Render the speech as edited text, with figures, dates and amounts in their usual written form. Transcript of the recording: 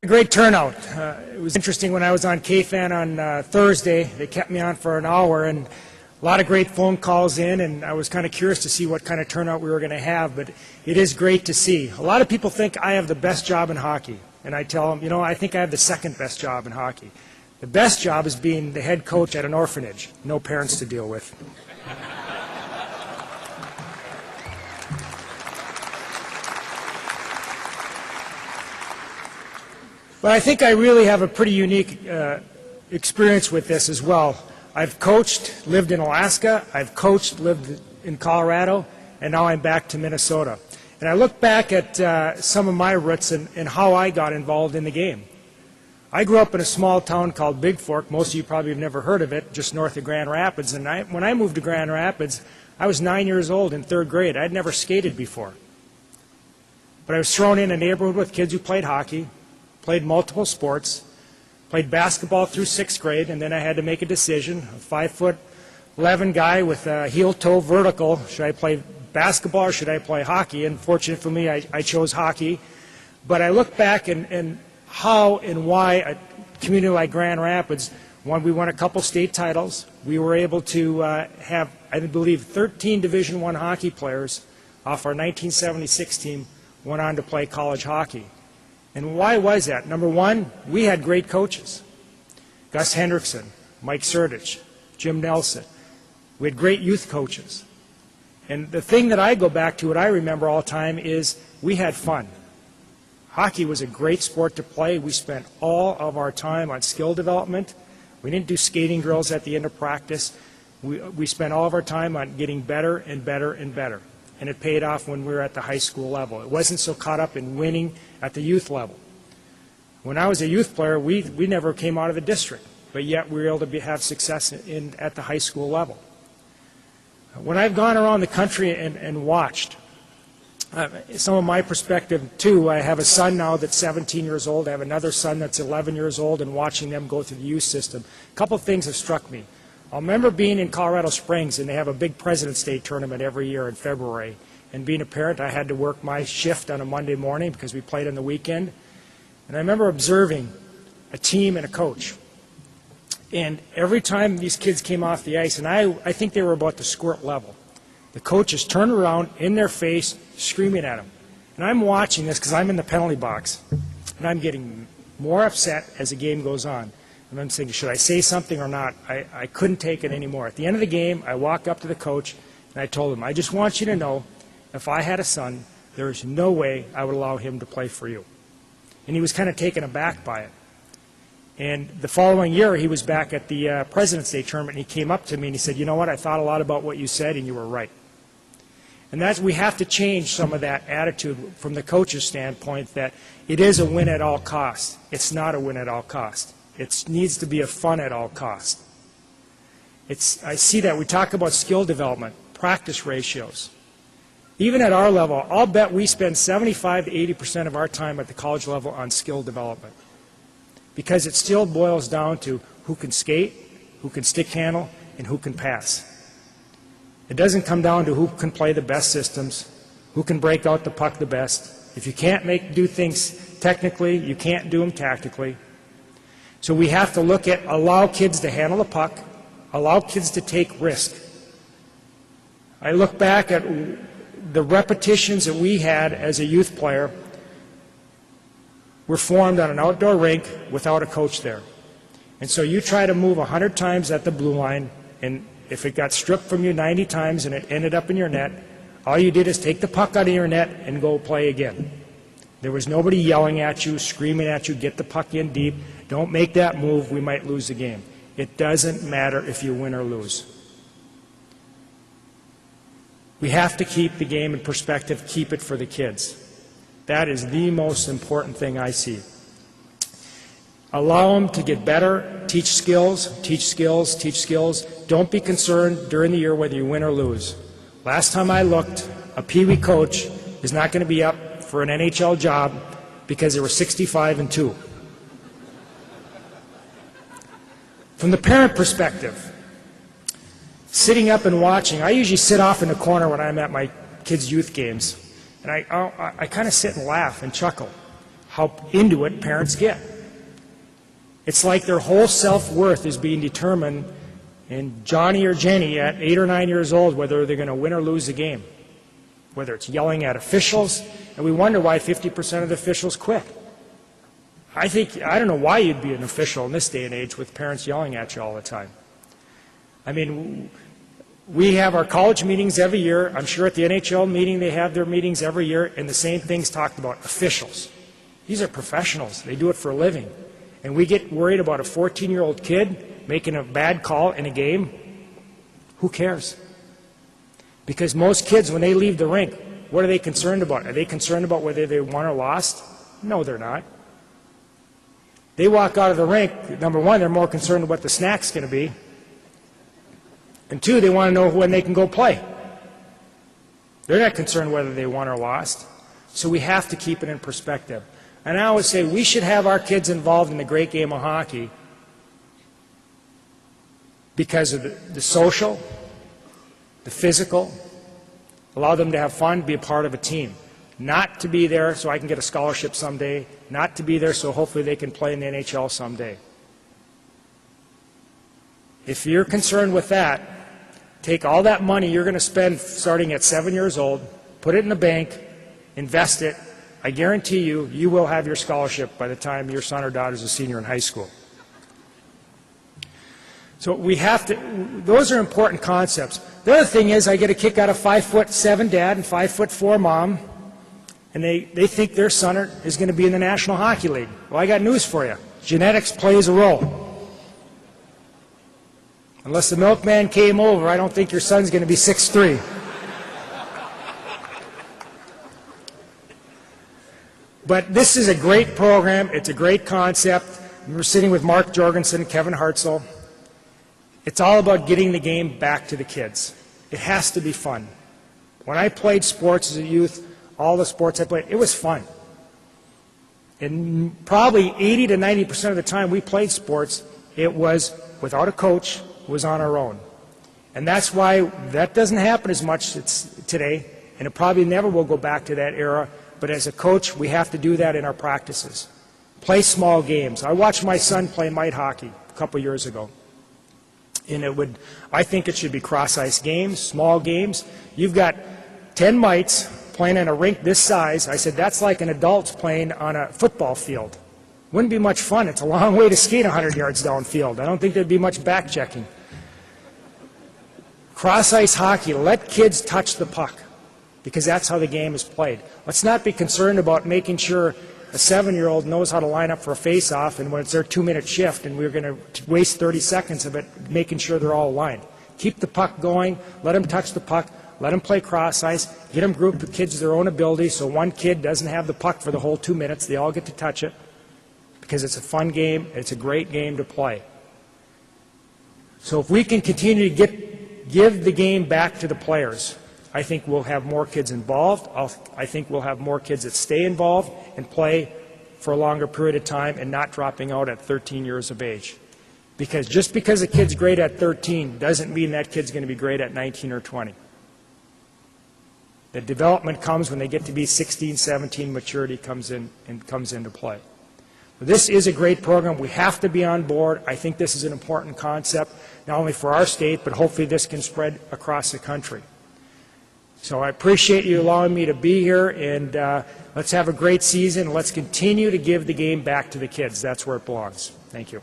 A great turnout. It was interesting when I was on KFAN on Thursday. They kept me on for an hour, and a lot of great phone calls in, and I was kind of curious to see what kind of turnout we were going to have, but it is great to see. A lot of people think I have the best job in hockey, and I tell them, I think I have the second best job in hockey. The best job is being the head coach at an orphanage. No parents to deal with. But I think I really have a pretty unique experience with this as well. I've coached, lived in Alaska, I've coached, lived in Colorado, and now I'm back to Minnesota. And I look back at some of my roots and how I got involved in the game. I grew up in a small town called Big Fork. Most of you probably have never heard of it, just north of Grand Rapids. And when I moved to Grand Rapids, I was 9 years old in third grade. I'd never skated before. But I was thrown in a neighborhood with kids who played hockey, played multiple sports, played basketball through sixth grade, and then I had to make a decision. A 5'11" guy with a heel-toe vertical, should I play basketball or should I play hockey? And fortunate for me, I chose hockey. But I look back and how and why a community like Grand Rapids, we won a couple state titles. We were able to have, I believe, 13 Division I hockey players off our 1976 team went on to play college hockey. And why was that? Number one, we had great coaches. Gus Hendrickson, Mike Surdich, Jim Nelson. We had great youth coaches. And the thing that I go back to, what I remember all the time, is we had fun. Hockey was a great sport to play. We spent all of our time on skill development. We didn't do skating drills at the end of practice. We spent all of our time on getting better and better and better. And it paid off when we were at the high school level. It wasn't so caught up in winning at the youth level. When I was a youth player, we never came out of a district, but yet we were able to have success at the high school level. When I've gone around the country and watched, some of my perspective too, I have a son now that's 17 years old, I have another son that's 11 years old, and watching them go through the youth system, a couple of things have struck me. I remember being in Colorado Springs, and they have a big President's Day tournament every year in February. And being a parent, I had to work my shift on a Monday morning because we played on the weekend. And I remember observing a team and a coach. And every time these kids came off the ice, and I think they were about the squirt level, the coaches turned around in their face, screaming at them. And I'm watching this because I'm in the penalty box. And I'm getting more upset as the game goes on. And I'm thinking, should I say something or not? I couldn't take it anymore. At the end of the game, I walked up to the coach, and I told him, I just want you to know, if I had a son, there is no way I would allow him to play for you. And he was kind of taken aback by it. And the following year, he was back at the President's Day tournament, and he came up to me and he said, you know what, I thought a lot about what you said, and you were right. And we have to change some of that attitude from the coach's standpoint that it is a win at all costs. It's not a win at all costs. It needs to be a fun at all costs. I see that. We talk about skill development, practice ratios. Even at our level, I'll bet we spend 75 to 80% of our time at the college level on skill development. Because it still boils down to who can skate, who can stick handle, and who can pass. It doesn't come down to who can play the best systems, who can break out the puck the best. If you can't do things technically, you can't do them tactically. So we have to look at allow kids to handle the puck, allow kids to take risk. I look back at the repetitions that we had as a youth player were formed on an outdoor rink without a coach there. And so you try to move 100 times at the blue line, and if it got stripped from you 90 times and it ended up in your net, all you did is take the puck out of your net and go play again. There was nobody yelling at you, screaming at you, get the puck in deep, don't make that move, we might lose the game. It doesn't matter if you win or lose. We have to keep the game in perspective, keep it for the kids. That is the most important thing I see. Allow them to get better, teach skills, teach skills, teach skills. Don't be concerned during the year whether you win or lose. Last time I looked, a Pee Wee coach is not going to be up for an NHL job because they were 65-2. From the parent perspective, sitting up and watching, I usually sit off in the corner when I'm at my kids' youth games, and I kind of sit and laugh and chuckle. how into it parents get. It's like their whole self-worth is being determined in Johnny or Jenny at 8 or 9 years old, whether they're going to win or lose the game, whether it's yelling at officials, and we wonder why 50% of the officials quit. I don't know why you'd be an official in this day and age with parents yelling at you all the time. I mean, we have our college meetings every year. I'm sure at the NHL meeting they have their meetings every year, and the same thing's talked about, officials. These are professionals. They do it for a living. And we get worried about a 14-year-old kid making a bad call in a game. Who cares? Because most kids, when they leave the rink, what are they concerned about? Are they concerned about whether they won or lost? No, they're not. They walk out of the rink, number one, they're more concerned with what the snack's going to be. And two, they want to know when they can go play. They're not concerned whether they won or lost. So we have to keep it in perspective. And I always say we should have our kids involved in the great game of hockey because of the social, the physical, allow them to have fun, be a part of a team. Not to be there so I can get a scholarship someday, not to be there so hopefully they can play in the NHL someday. If you're concerned with that, take all that money you're going to spend starting at 7 years old, put it in the bank, invest it. I guarantee you, you will have your scholarship by the time your son or daughter is a senior in high school. So we have to, those are important concepts. The other thing is I get a kick out of 5'7" dad and 5'4" mom, and they think their son is going to be in the National Hockey League. Well, I got news for you. Genetics plays a role. Unless the milkman came over, I don't think your son's going to be 6'3". But this is a great program. It's a great concept. We're sitting with Mark Jorgensen and Kevin Hartzell. It's all about getting the game back to the kids. It has to be fun. When I played sports as a youth, all the sports I played, it was fun. And probably 80 to 90% of the time we played sports, it was without a coach, it was on our own. And that's why that doesn't happen as much today, and it probably never will go back to that era. But as a coach, we have to do that in our practices. Play small games. I watched my son play mite hockey a couple years ago. And I think it should be cross-ice games, small games. You've got 10 mites playing in a rink this size. I said, that's like an adult playing on a football field. Wouldn't be much fun. It's a long way to skate 100 yards downfield. I don't think there'd be much back-checking. Cross-ice hockey, let kids touch the puck, because that's how the game is played. Let's not be concerned about making sure a 7-year-old knows how to line up for a face-off, and when it's their 2-minute shift, and we're going to waste 30 seconds of it making sure they're all aligned. Keep the puck going, let them touch the puck, let them play cross-ice, get them grouped with kids of their own ability, so one kid doesn't have the puck for the whole 2 minutes. They all get to touch it, because it's a fun game, and it's a great game to play. So if we can continue to give the game back to the players, I think we'll have more kids involved. I think we'll have more kids that stay involved and play for a longer period of time and not dropping out at 13 years of age. Because just because a kid's great at 13 doesn't mean that kid's going to be great at 19 or 20. The development comes when they get to be 16, 17, maturity comes into play. This is a great program. We have to be on board. I think this is an important concept, not only for our state, but hopefully this can spread across the country. So I appreciate you allowing me to be here, and let's have a great season. Let's continue to give the game back to the kids. That's where it belongs. Thank you.